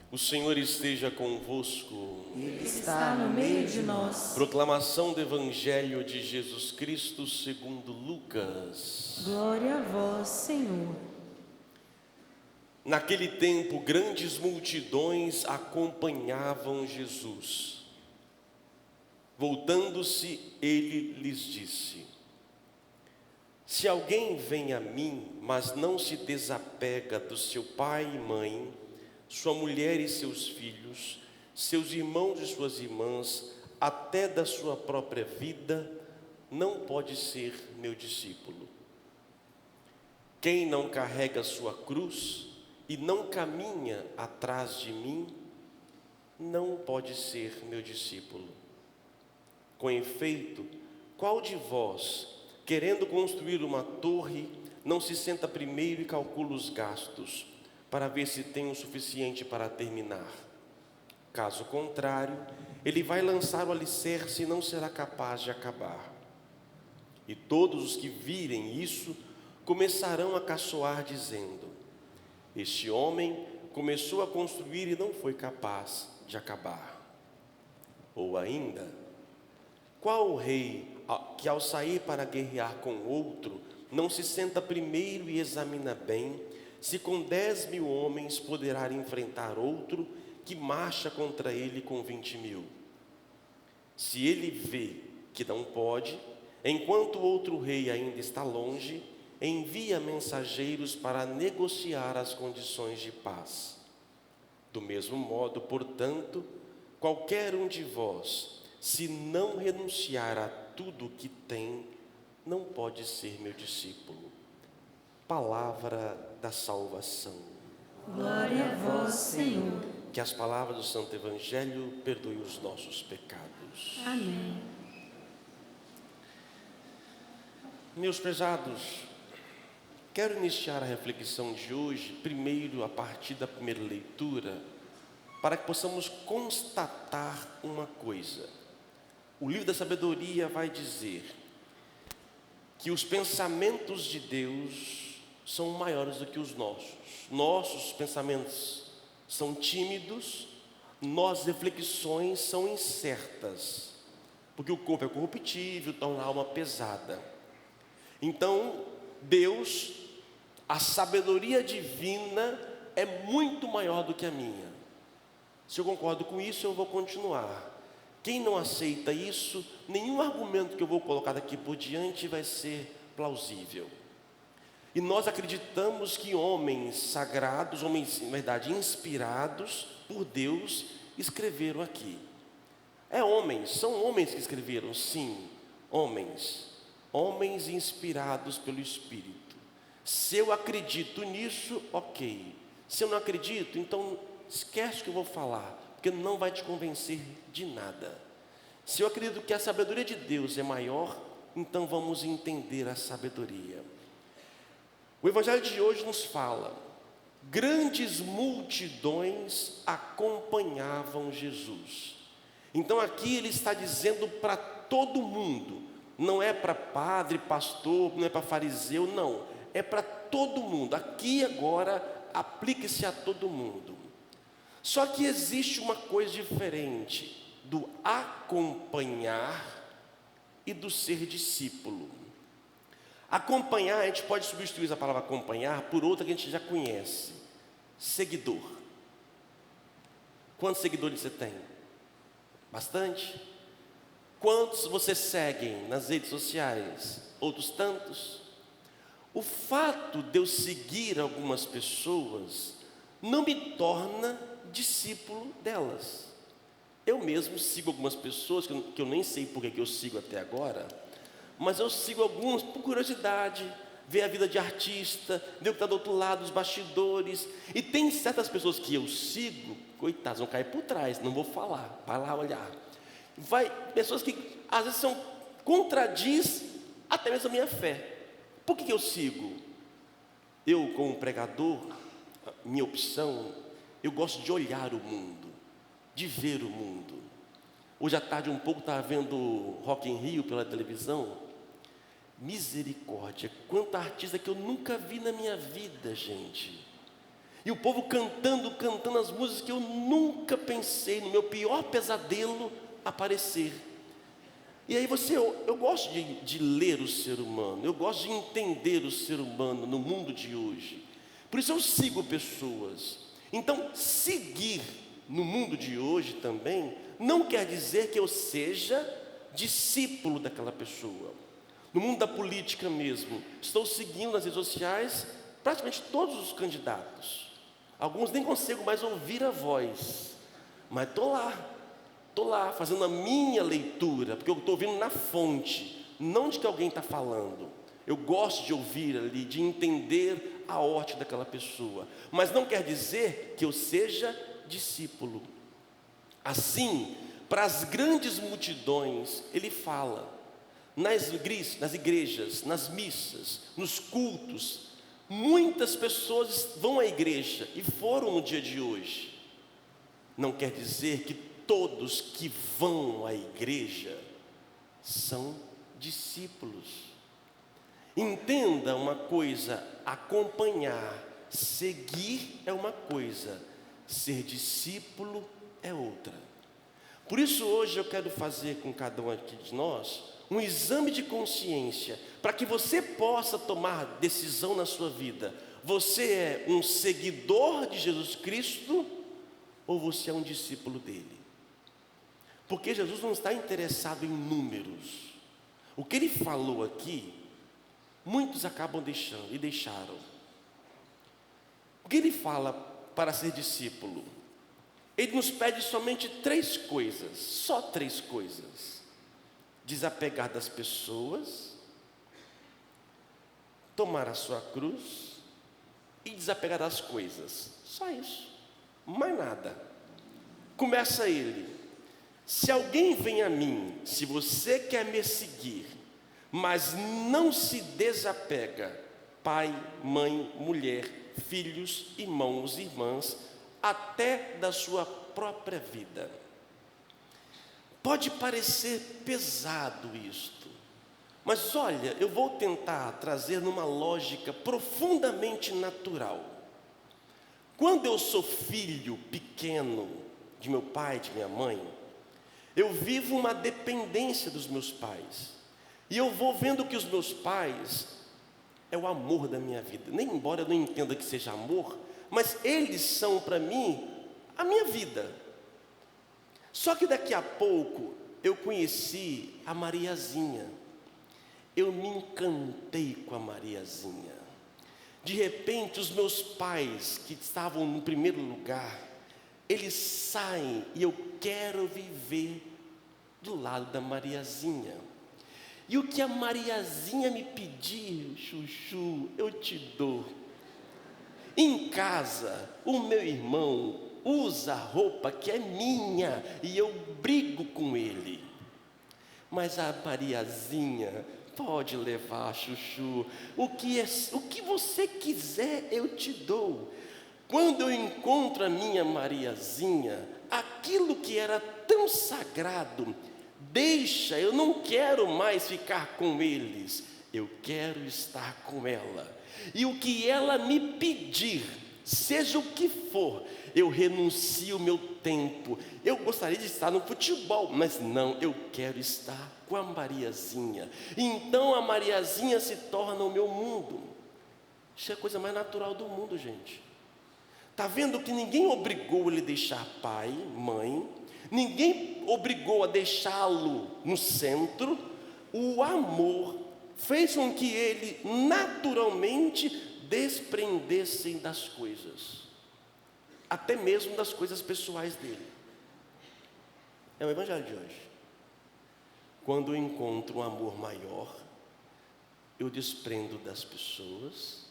O Senhor esteja convosco. Ele está no meio de nós. Proclamação do Evangelho de Jesus Cristo segundo Lucas. Glória a vós, Senhor. Naquele tempo, grandes multidões acompanhavam Jesus. Voltando-se, ele lhes disse: Se alguém vem a mim, mas não se desapega do seu pai e mãe, sua mulher e seus filhos, seus irmãos e suas irmãs, até da sua própria vida, não pode ser meu discípulo. Quem não carrega sua cruz e não caminha atrás de mim, não pode ser meu discípulo. Com efeito, qual de vós, querendo construir uma torre, não se senta primeiro e calcula os gastos, para ver se tem o suficiente para terminar? Caso contrário, ele vai lançar o alicerce e não será capaz de acabar. E todos os que virem isso começarão a caçoar, dizendo: Este homem começou a construir e não foi capaz de acabar. Ou ainda, qual o rei que ao sair para guerrear com outro, não se senta primeiro e examina bem se com 10.000 homens poderá enfrentar outro que marcha contra ele com 20.000? Se ele vê que não pode, enquanto o outro rei ainda está longe, envia mensageiros para negociar as condições de paz. Do mesmo modo, portanto, qualquer um de vós, se não renunciar a tudo o que tem, não pode ser meu discípulo. Palavra da salvação. Glória a vós, Senhor. Que as palavras do Santo Evangelho perdoem os nossos pecados. Amém. Meus prezados, quero iniciar a reflexão de hoje, primeiro a partir da primeira leitura, para que possamos constatar uma coisa. O livro da sabedoria vai dizer que os pensamentos de Deus são maiores do que os nossos. Nossos pensamentos são tímidos, nossas reflexões são incertas, porque o corpo é corruptível, torna a alma pesada. Então, Deus, a sabedoria divina é muito maior do que a minha. Se eu concordo com isso, eu vou continuar. Quem não aceita isso, nenhum argumento que eu vou colocar daqui por diante vai ser plausível. E nós acreditamos que homens sagrados, homens, na verdade, inspirados por Deus, escreveram aqui. São homens que escreveram, sim, homens inspirados pelo Espírito. Se eu acredito nisso, ok. Se eu não acredito, então esquece o que eu vou falar, porque não vai te convencer de nada. Se eu acredito que a sabedoria de Deus é maior, então vamos entender a sabedoria. O Evangelho de hoje nos fala: grandes multidões acompanhavam Jesus. Então aqui ele está dizendo para todo mundo, não é para padre, pastor, não é para fariseu, não, é para todo mundo. Aqui agora aplica-se a todo mundo. Só que existe uma coisa diferente do acompanhar e do ser discípulo. Acompanhar, a gente pode substituir a palavra acompanhar por outra que a gente já conhece: seguidor. Quantos seguidores você tem? Bastante? Quantos você segue nas redes sociais? Outros tantos? O fato de eu seguir algumas pessoas não me torna discípulo delas. Eu mesmo sigo algumas pessoas que eu nem sei por que eu sigo até agora, mas eu sigo algumas por curiosidade, ver a vida de artista, ver o que está do outro lado, os bastidores. E tem certas pessoas que eu sigo, coitadas, vão cair por trás, não vou falar, vai lá olhar. Pessoas que às vezes contradiz até mesmo a minha fé. Por que eu sigo? Eu, como pregador, minha opção, eu gosto de olhar o mundo, de ver o mundo. Hoje à tarde um pouco estava vendo Rock in Rio pela televisão. Misericórdia, quanta artista que eu nunca vi na minha vida, gente. E o povo cantando as músicas que eu nunca pensei, no meu pior pesadelo, aparecer. E aí eu gosto de ler o ser humano, eu gosto de entender o ser humano no mundo de hoje. Por isso eu sigo pessoas. Então, seguir no mundo de hoje também não quer dizer que eu seja discípulo daquela pessoa. No mundo da política mesmo, estou seguindo nas redes sociais praticamente todos os candidatos. Alguns nem consigo mais ouvir a voz, mas estou lá fazendo a minha leitura, porque eu estou ouvindo na fonte, não de que alguém está falando. Eu gosto de ouvir ali, de entender a ótica daquela pessoa, mas não quer dizer que eu seja discípulo. Assim, para as grandes multidões, ele fala, nas igrejas, nas missas, nos cultos. Muitas pessoas vão à igreja e foram no dia de hoje. Não quer dizer que todos que vão à igreja são discípulos. Entenda uma coisa: acompanhar, seguir é uma coisa, ser discípulo é outra. Por isso hoje eu quero fazer com cada um aqui de nós um exame de consciência, para que você possa tomar decisão na sua vida. Você é um seguidor de Jesus Cristo ou você é um discípulo dele? Porque Jesus não está interessado em números. O que ele falou aqui, muitos acabam deixando e deixaram. O que ele fala para ser discípulo? Ele nos pede somente 3 coisas, só 3 coisas: desapegar das pessoas, tomar a sua cruz e desapegar das coisas. Só isso, mais nada. Começa ele: se alguém vem a mim, se você quer me seguir, mas não se desapega, pai, mãe, mulher, filhos, irmãos, irmãs, até da sua própria vida. Pode parecer pesado isto, mas olha, eu vou tentar trazer numa lógica profundamente natural. Quando eu sou filho pequeno de meu pai, de minha mãe, eu vivo uma dependência dos meus pais, e eu vou vendo que os meus pais é o amor da minha vida. Nem embora eu não entenda que seja amor, mas eles são para mim a minha vida. Só que daqui a pouco eu conheci a Mariazinha. Eu me encantei com a Mariazinha. De repente os meus pais, que estavam no primeiro lugar, eles saem e eu quero viver do lado da Mariazinha. E o que a Mariazinha me pedir, chuchu, eu te dou. Em casa, o meu irmão usa a roupa que é minha e eu brigo com ele. Mas a Mariazinha pode levar, chuchu, o que você quiser eu te dou. Quando eu encontro a minha Mariazinha, aquilo que era tão sagrado, deixa, eu não quero mais ficar com eles, eu quero estar com ela. E o que ela me pedir, seja o que for, eu renuncio o meu tempo. Eu gostaria de estar no futebol, mas não, eu quero estar com a Mariazinha. Então a Mariazinha se torna o meu mundo. Isso é a coisa mais natural do mundo, gente. Está vendo que ninguém obrigou ele a deixar pai, mãe, ninguém obrigou a deixá-lo no centro. O amor fez com que ele naturalmente desprendesse das coisas, até mesmo das coisas pessoais dele. É o evangelho de hoje. Quando eu encontro um amor maior, eu desprendo das pessoas,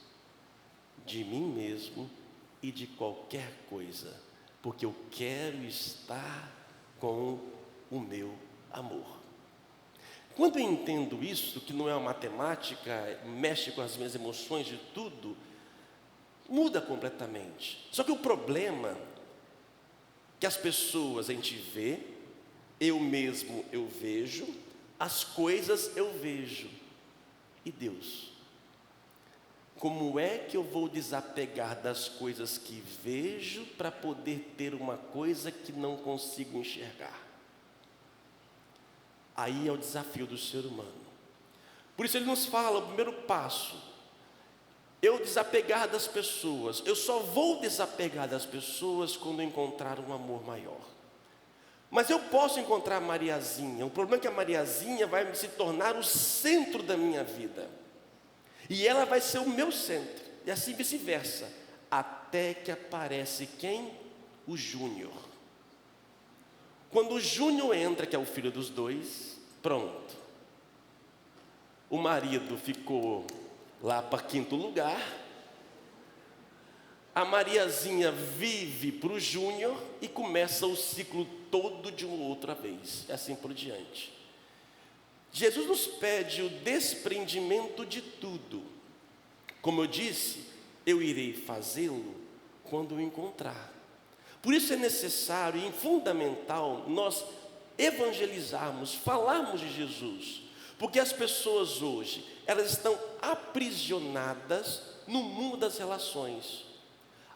de mim mesmo e de qualquer coisa, porque eu quero estar com o meu amor. Quando eu entendo isso, que não é uma matemática, mexe com as minhas emoções de tudo, muda completamente. Só que o problema é que as pessoas a gente vê, eu mesmo eu vejo, as coisas eu vejo, e Deus? Como é que eu vou desapegar das coisas que vejo para poder ter uma coisa que não consigo enxergar? Aí é o desafio do ser humano. Por isso ele nos fala, o primeiro passo, eu desapegar das pessoas. Eu só vou desapegar das pessoas quando eu encontrar um amor maior. Mas eu posso encontrar a Mariazinha. O problema é que a Mariazinha vai se tornar o centro da minha vida. E ela vai ser o meu centro. E assim vice-versa. Até que aparece quem? O Júnior. Quando o Júnior entra, que é o filho dos dois, pronto. O marido ficou lá para quinto lugar. A Mariazinha vive para o Júnior e começa o ciclo todo de uma outra vez. E assim por diante. Jesus nos pede o desprendimento de tudo. Como eu disse, eu irei fazê-lo quando o encontrar. Por isso é necessário e fundamental nós evangelizarmos, falarmos de Jesus. Porque as pessoas hoje, elas estão aprisionadas no mundo das relações.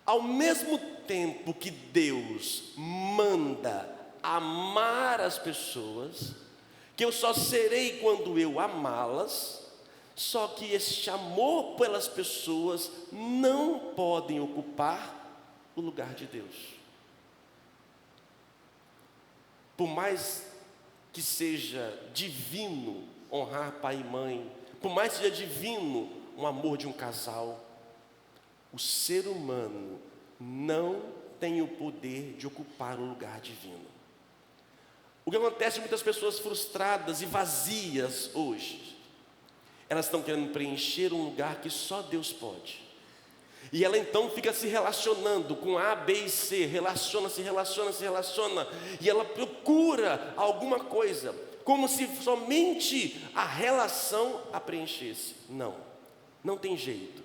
Ao mesmo tempo que Deus manda amar as pessoas, que eu só serei quando eu amá-las, só que este amor pelas pessoas não podem ocupar o lugar de Deus. Por mais que seja divino honrar pai e mãe, por mais que seja divino um amor de um casal, o ser humano não tem o poder de ocupar o lugar divino. O que acontece com muitas pessoas frustradas e vazias hoje, elas estão querendo preencher um lugar que só Deus pode. E ela então fica se relacionando com A, B e C, relaciona, e ela procura alguma coisa, como se somente a relação a preenchesse. Não, não tem jeito.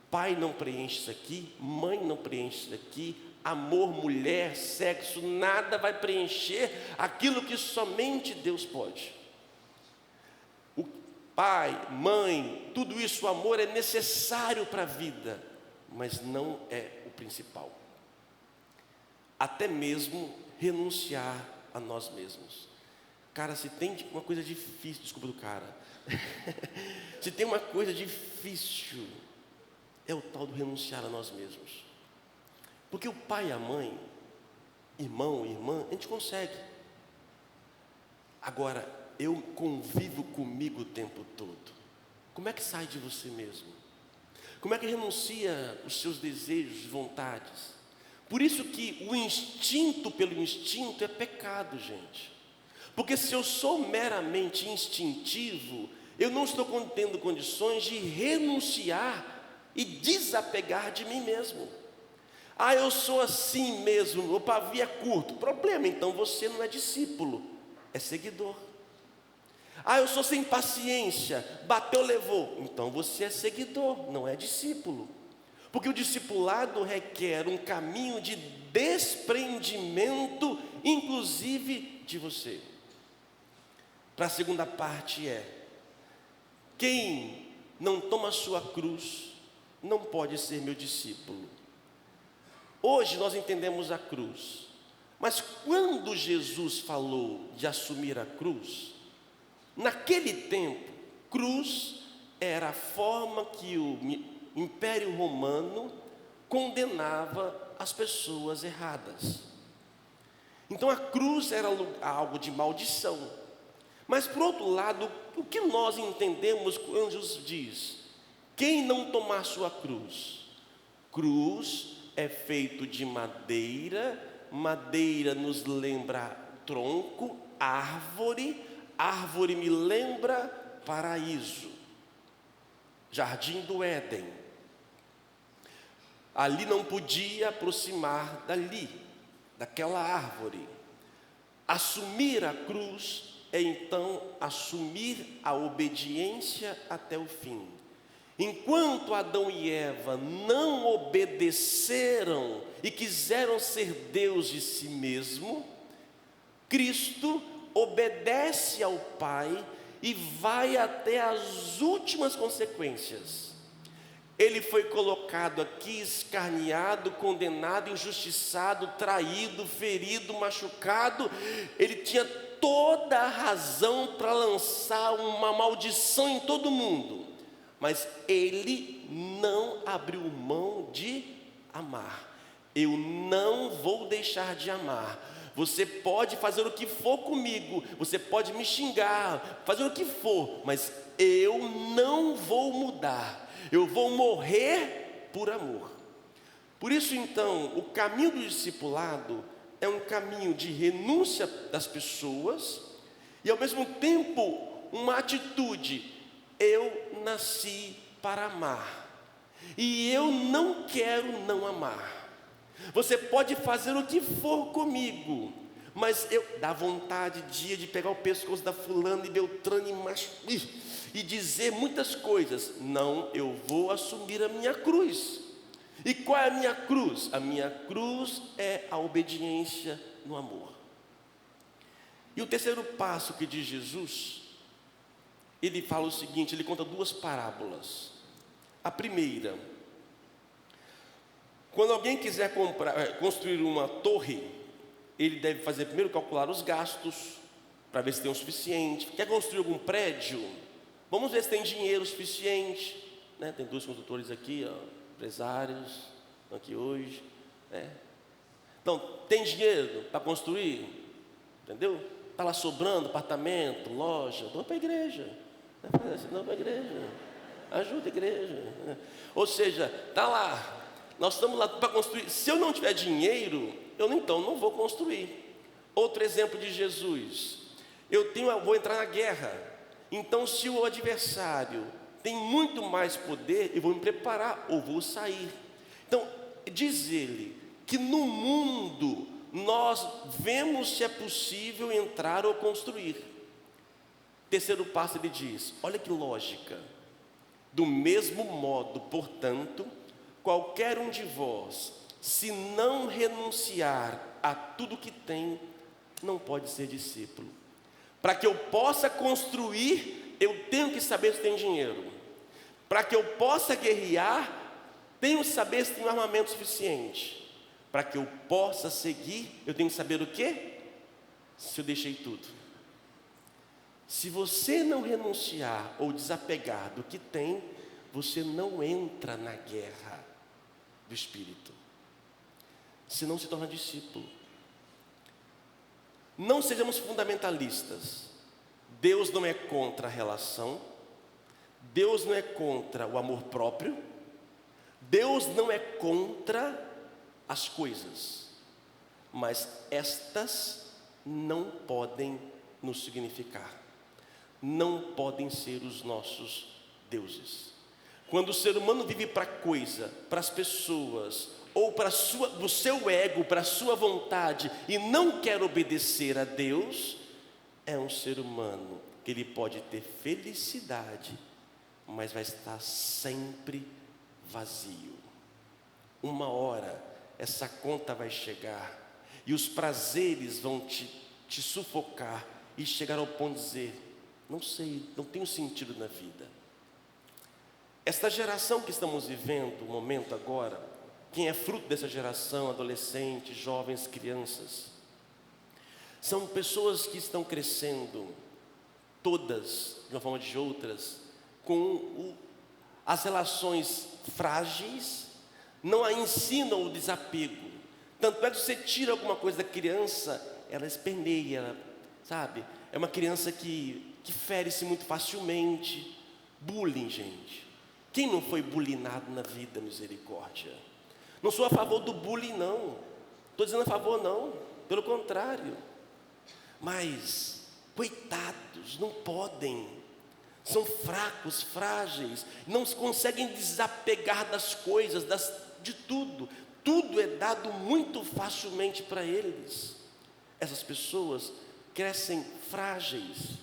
Pai não preenche isso aqui, mãe não preenche isso aqui, amor, mulher, sexo, nada vai preencher aquilo que somente Deus pode. O pai, mãe, tudo isso, o amor é necessário para a vida, mas não é o principal. Até mesmo renunciar a nós mesmos. Cara, se tem uma coisa difícil, desculpa do cara, se tem uma coisa difícil, é o tal do renunciar a nós mesmos. Porque o pai e a mãe, irmão, irmã, a gente consegue. Agora, eu convivo comigo o tempo todo. Como é que sai de você mesmo? Como é que renuncia os seus desejos, vontades? Por isso que o instinto pelo instinto é pecado, gente. Porque se eu sou meramente instintivo, eu não estou tendo condições de renunciar e desapegar de mim mesmo. Ah, eu sou assim mesmo, o pavio é curto. Problema, então você não é discípulo, é seguidor. Ah, eu sou sem paciência, bateu, levou. Então você é seguidor, não é discípulo. Porque o discipulado requer um caminho de desprendimento, inclusive de você. Para a segunda parte quem não toma a sua cruz, não pode ser meu discípulo. Hoje nós entendemos a cruz, mas quando Jesus falou de assumir a cruz, naquele tempo, cruz era a forma que o Império Romano condenava as pessoas erradas. Então a cruz era algo de maldição. Mas por outro lado, o que nós entendemos quando Jesus diz: quem não tomar sua cruz? Cruz é feito de madeira, madeira nos lembra tronco, árvore me lembra paraíso, jardim do Éden. Ali não podia aproximar daquela árvore. Assumir a cruz é então assumir a obediência até o fim. Enquanto Adão e Eva não obedeceram e quiseram ser Deus de si mesmo, Cristo obedece ao Pai e vai até as últimas consequências. Ele foi colocado aqui, escarneado, condenado, injustiçado, traído, ferido, machucado. Ele tinha toda a razão para lançar uma maldição em todo mundo, mas ele não abriu mão de amar. Eu não vou deixar de amar. Você pode fazer o que for comigo, você pode me xingar, fazer o que for, mas eu não vou mudar. Eu vou morrer por amor. Por isso então, o caminho do discipulado é um caminho de renúncia das pessoas e ao mesmo tempo uma atitude: eu nasci para amar e eu não quero não amar. Você pode fazer o que for comigo, mas dá vontade de pegar o pescoço da fulana e Beltrano e dizer muitas coisas. Não, eu vou assumir a minha cruz. E qual é a minha cruz? A minha cruz é a obediência no amor. E o terceiro passo que diz Jesus, ele fala o seguinte, ele conta duas parábolas. A primeira: quando alguém quiser construir uma torre, ele deve fazer primeiro calcular os gastos, para ver se tem o suficiente. Quer construir algum prédio? Vamos ver se tem dinheiro suficiente, né? Tem dois construtores aqui, ó, empresários, aqui hoje, né? Então, tem dinheiro para construir? Entendeu? Está lá sobrando apartamento, loja, doa para a igreja. Não para a igreja, ajuda a igreja. Ou seja, está lá. Nós estamos lá para construir. Se eu não tiver dinheiro, eu então não vou construir. Outro exemplo de Jesus: vou entrar na guerra. Então, se o adversário tem muito mais poder, eu vou me preparar ou vou sair. Então, diz ele que no mundo nós vemos se é possível entrar ou construir. Terceiro passo, ele diz: olha que lógica. Do mesmo modo, portanto, qualquer um de vós, se não renunciar a tudo que tem, não pode ser discípulo. Para que eu possa construir, eu tenho que saber se tem dinheiro. Para que eu possa guerrear, tenho que saber se tem armamento suficiente. Para que eu possa seguir, eu tenho que saber o quê? Se eu deixei tudo. Se você não renunciar ou desapegar do que tem, você não entra na guerra do Espírito. Você não se torna discípulo. Não sejamos fundamentalistas. Deus não é contra a relação. Deus não é contra o amor próprio. Deus não é contra as coisas. Mas estas não podem nos significar. Não podem ser os nossos deuses. Quando o ser humano vive para a coisa, para as pessoas, ou para do seu ego, para a sua vontade, e não quer obedecer a Deus, é um ser humano que ele pode ter felicidade, mas vai estar sempre vazio. Uma hora essa conta vai chegar, e os prazeres vão te sufocar, e chegar ao ponto de dizer: não sei, não tenho sentido na vida. Esta geração que estamos vivendo, o momento agora, quem é fruto dessa geração, adolescentes, jovens, crianças, são pessoas que estão crescendo, todas, de uma forma ou de outras, com as relações frágeis, não a ensinam o desapego. Tanto é que você tira alguma coisa da criança, ela esperneia, sabe? É uma criança que fere-se muito facilmente. Bullying, gente. Quem não foi bullyingado na vida, misericórdia? Não sou a favor do bullying, não. Estou dizendo a favor, não. Pelo contrário. Mas, coitados, não podem. São fracos, frágeis. Não conseguem desapegar das coisas, de tudo. Tudo é dado muito facilmente para eles. Essas pessoas crescem frágeis.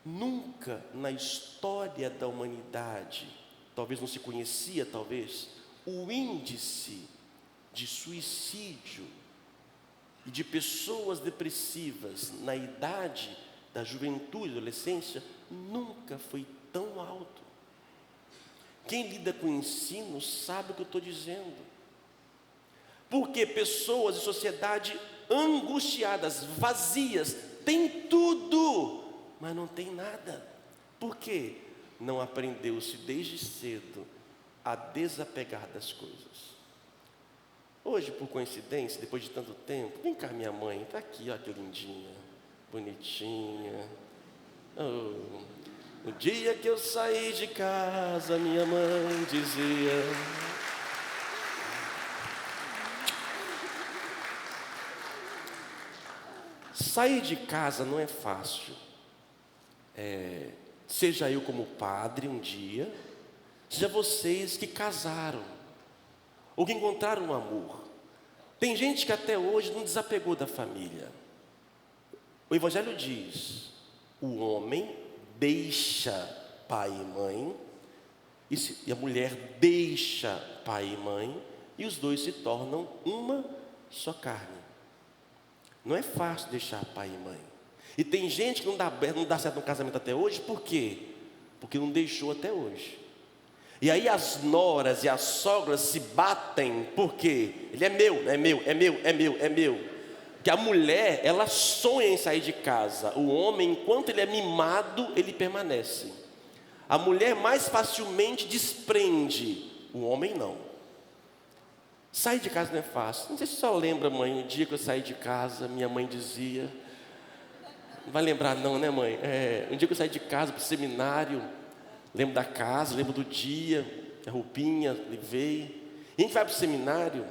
Nunca na história da humanidade, talvez não se conhecia, o índice de suicídio e de pessoas depressivas na idade da juventude, adolescência, nunca foi tão alto. Quem lida com o ensino sabe o que eu estou dizendo. Porque pessoas e sociedade angustiadas, vazias, tem tudo, mas não tem nada. Por quê? Não aprendeu-se desde cedo a desapegar das coisas. Hoje, por coincidência, depois de tanto tempo, vem cá, minha mãe, está aqui, ó, que lindinha, bonitinha. Oh, no dia que eu saí de casa, minha mãe dizia: sair de casa não é fácil. Seja eu como padre um dia, seja vocês que casaram, ou que encontraram um amor. Tem gente que até hoje não desapegou da família. O Evangelho diz: o homem deixa pai e mãe, e a mulher deixa pai e mãe, e os dois se tornam uma só carne. Não é fácil deixar pai e mãe. E tem gente que não dá certo no casamento até hoje, por quê? Porque não deixou até hoje. E aí as noras e as sogras se batem, porque ele é meu, é meu, é meu, é meu, é meu. Que a mulher, ela sonha em sair de casa. O homem, enquanto ele é mimado, ele permanece. A mulher mais facilmente desprende, o homem não. Sair de casa não é fácil. Não sei se você só lembra, mãe, o dia que eu saí de casa, minha mãe dizia... Não vai lembrar não, né, mãe? Um dia que eu saí de casa para o seminário, lembro da casa, lembro do dia, a roupinha, levei. E a gente vai para o seminário,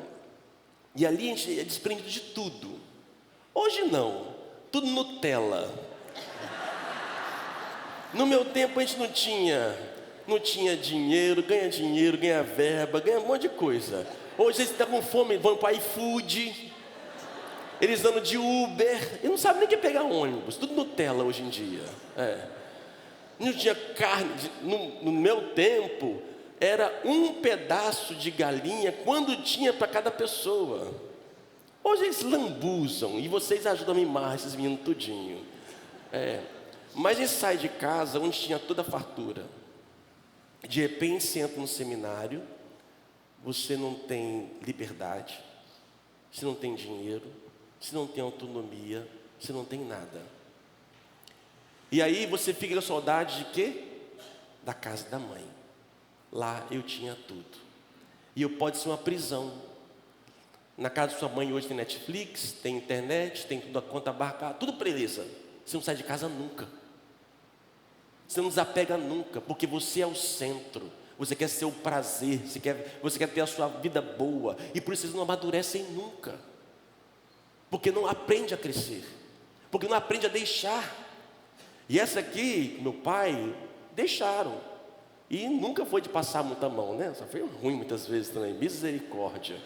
e ali a gente é desprendido de tudo. Hoje não, tudo Nutella. No meu tempo a gente não tinha dinheiro, ganha verba, ganha um monte de coisa. Hoje eles estão com fome, vão para iFood, eles andam de Uber, e não sabem nem o que é pegar ônibus, tudo Nutella hoje em dia. Não tinha carne, no meu tempo, era um pedaço de galinha, quando tinha para cada pessoa. Hoje eles lambuzam, e vocês ajudam a mimar esses meninos tudinho. Mas a gente sai de casa onde tinha toda a fartura. De repente você entra no seminário, você não tem liberdade, você não tem dinheiro, você não tem autonomia, você não tem nada. E aí você fica com saudade de quê? Da casa da mãe. Lá eu tinha tudo. E eu pode ser uma prisão. Na casa de sua mãe hoje tem Netflix, tem internet, tem tudo a conta barca, tudo beleza. Você não sai de casa nunca. Você não desapega nunca, porque você é o centro. Você quer ser o prazer, você quer ter a sua vida boa. E por isso vocês não amadurecem nunca. Porque não aprende a crescer. Porque não aprende a deixar. E essa aqui, meu pai, deixaram. E nunca foi de passar muita mão, né? Só foi ruim muitas vezes também, misericórdia.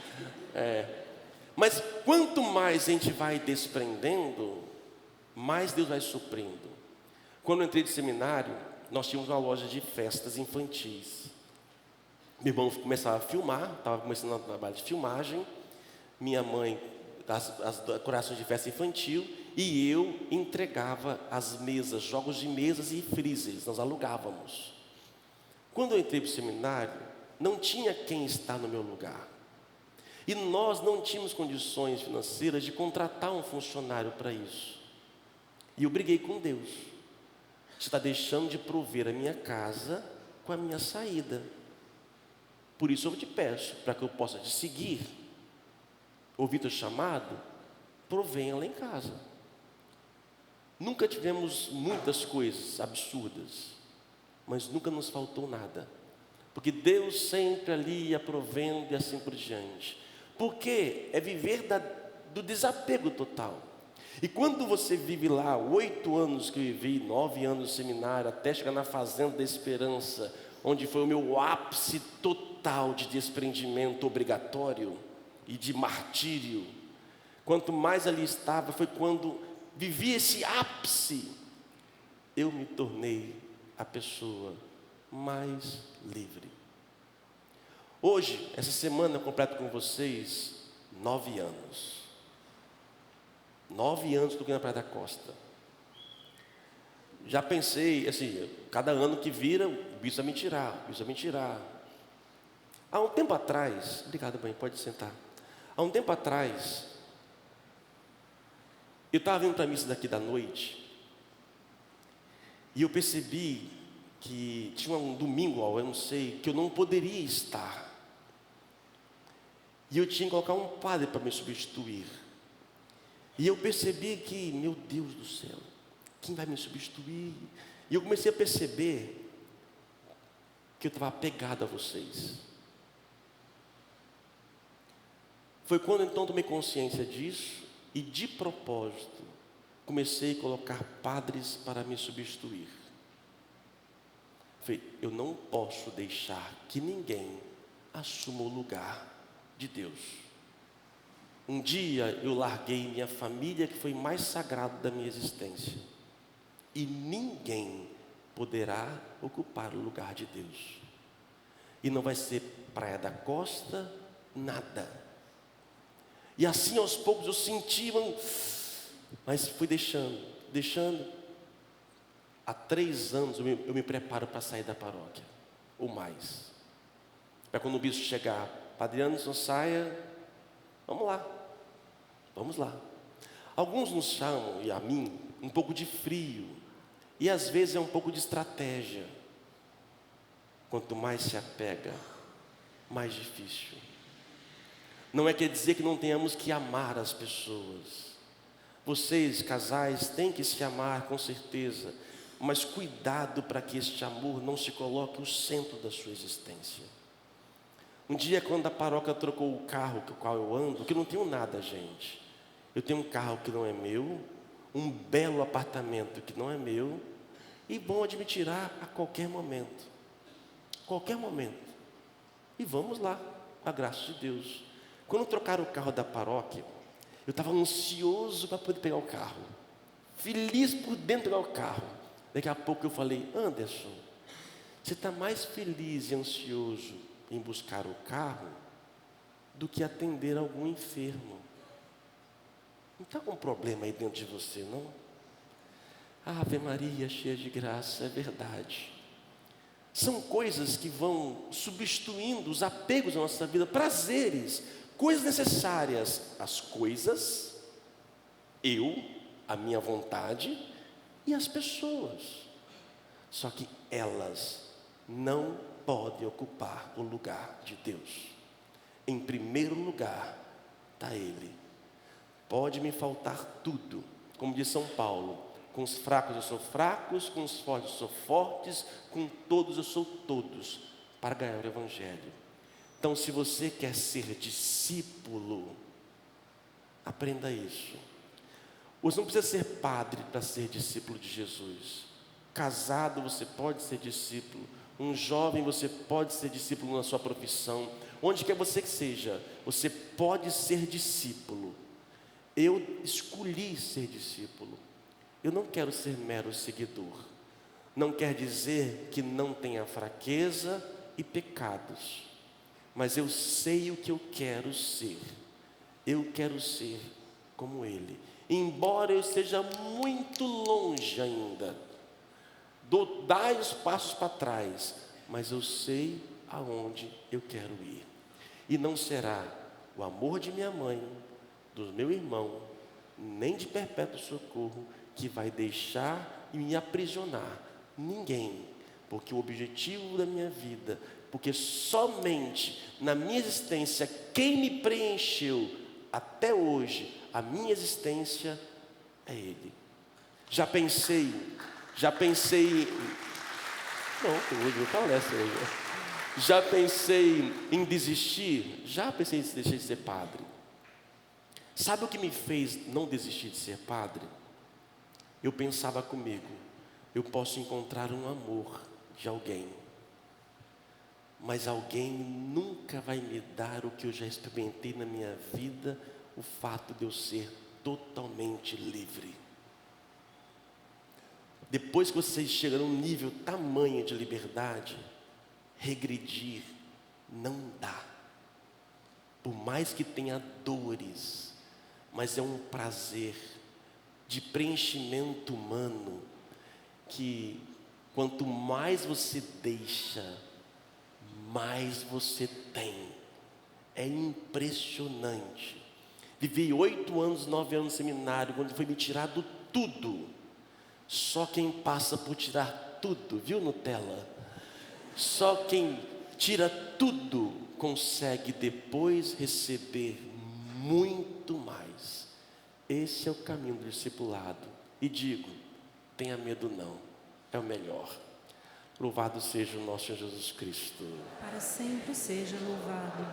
Mas quanto mais a gente vai desprendendo, mais Deus vai suprindo. Quando eu entrei de seminário, nós tínhamos uma loja de festas infantis. Meu irmão começava a filmar, estava começando o trabalho de filmagem. Minha mãe, as decorações de festa infantil. E eu entregava as mesas, jogos de mesas e freezers, nós alugávamos. Quando eu entrei para o seminário, não tinha quem está no meu lugar. E nós não tínhamos condições financeiras de contratar um funcionário para isso. E eu briguei com Deus. Você está deixando de prover a minha casa com a minha saída. Por isso eu te peço, para que eu possa te seguir, ouvir teu chamado, provenha lá em casa. Nunca tivemos muitas coisas absurdas, mas nunca nos faltou nada. Porque Deus sempre ali ia provendo e assim por diante. Porque é viver do desapego total. E quando você vive lá, 8 anos que eu vivi, 9 anos no seminário, até chegar na Fazenda da Esperança, onde foi o meu ápice total de desprendimento obrigatório e de martírio. Quanto mais ali estava, foi quando vivi esse ápice, eu me tornei a pessoa mais livre. Hoje, essa semana eu completo com vocês 9 anos. 9 anos que estou aqui na Praia da Costa. Já pensei, assim, cada ano que vira, o bicho vai me tirar, Há um tempo atrás, obrigado, mãe, pode sentar. Há um tempo atrás, eu estava vindo para a missa daqui da noite, e eu percebi que tinha um domingo, eu não sei, que eu não poderia estar. E eu tinha que colocar um padre para me substituir. E eu percebi que, meu Deus do céu, quem vai me substituir? E eu comecei a perceber que eu estava apegado a vocês. Foi quando então tomei consciência disso e de propósito comecei a colocar padres para me substituir. Falei, eu não posso deixar que ninguém assuma o lugar de Deus. Um dia eu larguei minha família, que foi mais sagrado da minha existência, e ninguém poderá ocupar o lugar de Deus. E não vai ser Praia da Costa, nada. E assim aos poucos eu senti, mas fui deixando. Há 3 anos eu me preparo para sair da paróquia, ou mais. Para quando o bispo chegar, Padre Anderson, saia, vamos lá. Alguns nos chamam, e a mim, um pouco de frio, e às vezes é um pouco de estratégia. Quanto mais se apega, mais difícil. Não quer dizer que não tenhamos que amar as pessoas. Vocês, casais, têm que se amar com certeza, mas cuidado para que este amor não se coloque no centro da sua existência. Um dia, quando a paróquia trocou o carro com o qual eu ando, que eu não tenho nada, gente. Eu tenho um carro que não é meu, um belo apartamento que não é meu, e vão me tirar a qualquer momento. Qualquer momento. E vamos lá, a graça de Deus. Quando trocaram o carro da paróquia, eu estava ansioso para poder pegar o carro. Feliz por dentro de pegar o carro. Daqui a pouco eu falei, Anderson, você está mais feliz e ansioso em buscar o carro do que atender algum enfermo. Não está com problema aí dentro de você, não? Ave Maria, cheia de graça, é verdade. São coisas que vão substituindo os apegos da nossa vida, prazeres, coisas necessárias. As coisas, a minha vontade e as pessoas. Só que elas não podem ocupar o lugar de Deus. Em primeiro lugar está Ele. Pode me faltar tudo, como diz São Paulo, com os fracos eu sou fracos, com os fortes eu sou fortes, com todos eu sou todos, para ganhar o Evangelho. Então, se você quer ser discípulo, aprenda isso. Você não precisa ser padre para ser discípulo de Jesus. Casado, você pode ser discípulo. Um jovem, você pode ser discípulo na sua profissão. Onde quer você que seja, você pode ser discípulo. Eu escolhi ser discípulo. Eu não quero ser mero seguidor. Não quer dizer que não tenha fraqueza e pecados. Mas eu sei o que eu quero ser. Eu quero ser como Ele. Embora eu esteja muito longe ainda, dai os passos para trás, mas eu sei aonde eu quero ir. E não será o amor de minha mãe, do meu irmão, nem de perpétuo socorro, que vai deixar e me aprisionar. Ninguém. Porque o objetivo da minha vida, porque somente na minha existência, quem me preencheu até hoje, a minha existência é Ele. Já pensei, não, hoje eu palestra hoje. Já pensei em desistir? Já pensei em deixar de ser padre. Sabe o que me fez não desistir de ser padre? Eu pensava comigo, eu posso encontrar um amor de alguém, mas alguém nunca vai me dar o que eu já experimentei na minha vida, o fato de eu ser totalmente livre. Depois que você chega num nível tamanho de liberdade, regredir não dá. Por mais que tenha dores, mas é um prazer de preenchimento humano, que quanto mais você deixa, mais você tem. É impressionante. Vivi 8 anos, 9 anos no seminário, quando foi me tirado tudo. Só quem passa por tirar tudo, viu, Nutella? Só quem tira tudo consegue depois receber muito mais. Esse é o caminho do discipulado. E digo, tenha medo não, é o melhor. Louvado seja o nosso Senhor Jesus Cristo. Para sempre seja louvado.